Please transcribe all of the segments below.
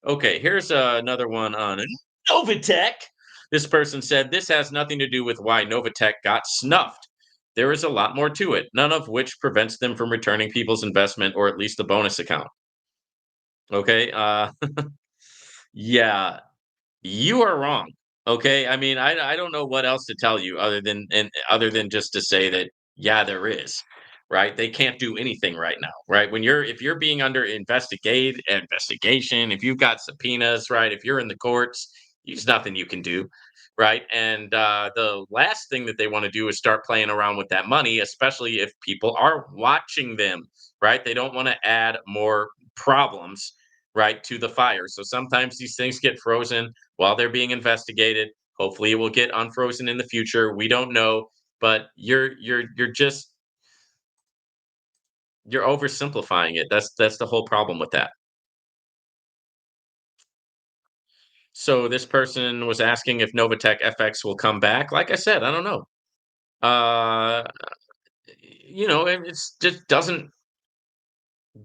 Okay, here's another one on Novatech. This person said this has nothing to do with why Novatech got snuffed. There is a lot more to it, none of which prevents them from returning people's investment or at least a bonus account. Okay, yeah, you are wrong. Okay, I mean, I don't know what else to tell you other than just to say that yeah, there is. Right? They can't do anything right now. Right? When you're if you're being under investigation, if you've got subpoenas, right? If you're in the courts, there's nothing you can do. Right? And the last thing that they want to do is start playing around with that money, especially if people are watching them. Right? They don't want to add more problems right to the fire. So sometimes these things get frozen while they're being investigated. Hopefully it will get unfrozen in the future. We don't know, but you're oversimplifying it. That's the whole problem with that. So this person was asking if Novatech FX will come back. Like I said, I don't know. Uh it's just doesn't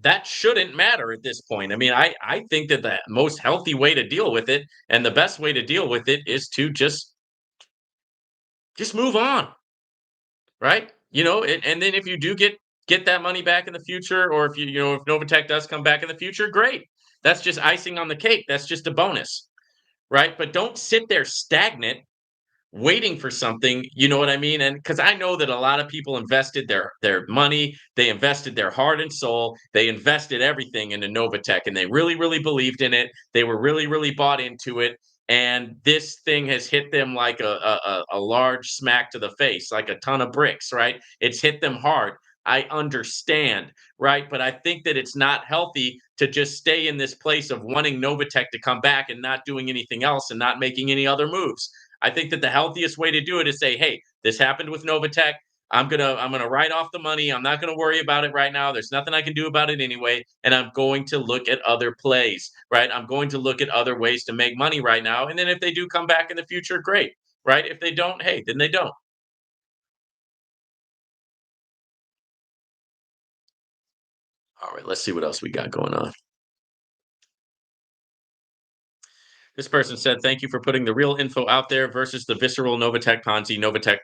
that shouldn't matter at this point. I mean, I think that the most healthy way to deal with it and the best way to deal with it is to just move on, right? And then if you do get that money back in the future, or if if Novatech does come back in the future, great. That's just icing on the cake. That's just a bonus, right? But don't sit there stagnant waiting for something, you know what I mean? And because I know that a lot of people invested their money, they invested their heart and soul, they invested everything into Novatech, and they really, really believed in it. They were really, really bought into it. And this thing has hit them like a large smack to the face, like a ton of bricks, right? It's hit them hard. I understand, right? But I think that it's not healthy to just stay in this place of wanting Novatech to come back and not doing anything else and not making any other moves. I think that the healthiest way to do it is say, "Hey, this happened with Novatech. I'm gonna write off the money. I'm not gonna worry about it right now. There's nothing I can do about it anyway, and I'm going to look at other plays, right? I'm going to look at other ways to make money right now. And then if they do come back in the future, great, right? If they don't, hey, then they don't." All right, let's see what else we got going on. This person said, "Thank you for putting the real info out there versus the visceral Novatech Ponzi, Novatech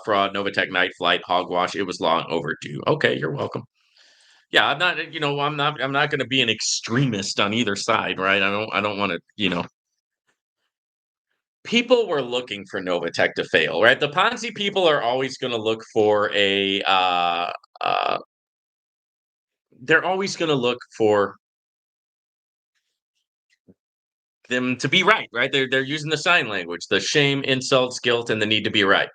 fraud, Novatech night flight, hogwash. It was long overdue." Okay, you're welcome. Yeah, I'm not, I'm not going to be an extremist on either side, right? I don't want to, people were looking for Novatech to fail, right? The Ponzi people are always going to look for uh, they're always going to look for them to be right, right? They're using the sign language, the shame, insults, guilt, and the need to be right.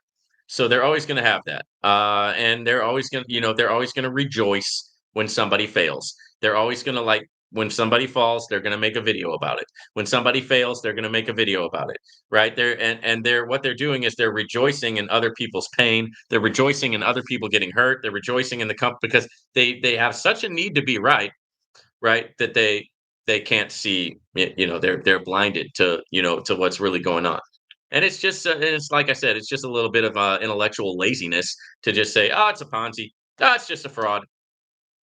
So they're always going to have that, and they're always going to rejoice when somebody fails. They're always going to like when somebody falls. They're going to make a video about it. When somebody fails, they're going to make a video about it. Right there, and they're what they're doing is they're rejoicing in other people's pain. They're rejoicing in other people getting hurt. They're rejoicing in the company because they have such a need to be right, right? That they can't see they're blinded to to what's really going on. And it's like I said, it's just a little bit of intellectual laziness to just say, oh, it's a Ponzi, oh, it's just a fraud.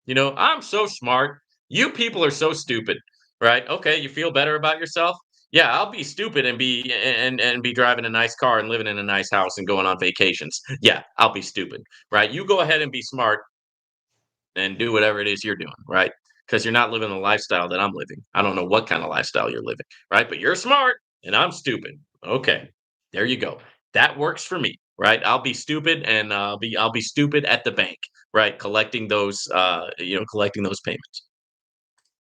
I'm so smart, you people are so stupid. Right? Okay, you feel better about yourself. Yeah, I'll be stupid and be driving a nice car and living in a nice house and going on vacations. Yeah, I'll be stupid. Right? You go ahead and be smart and do whatever it is you're doing, right? Because you're not living the lifestyle that I'm living. I don't know what kind of lifestyle you're living, right? But you're smart and I'm stupid. Okay, there you go. That works for me, right? I'll be stupid and I'll be stupid at the bank, right? Collecting those payments.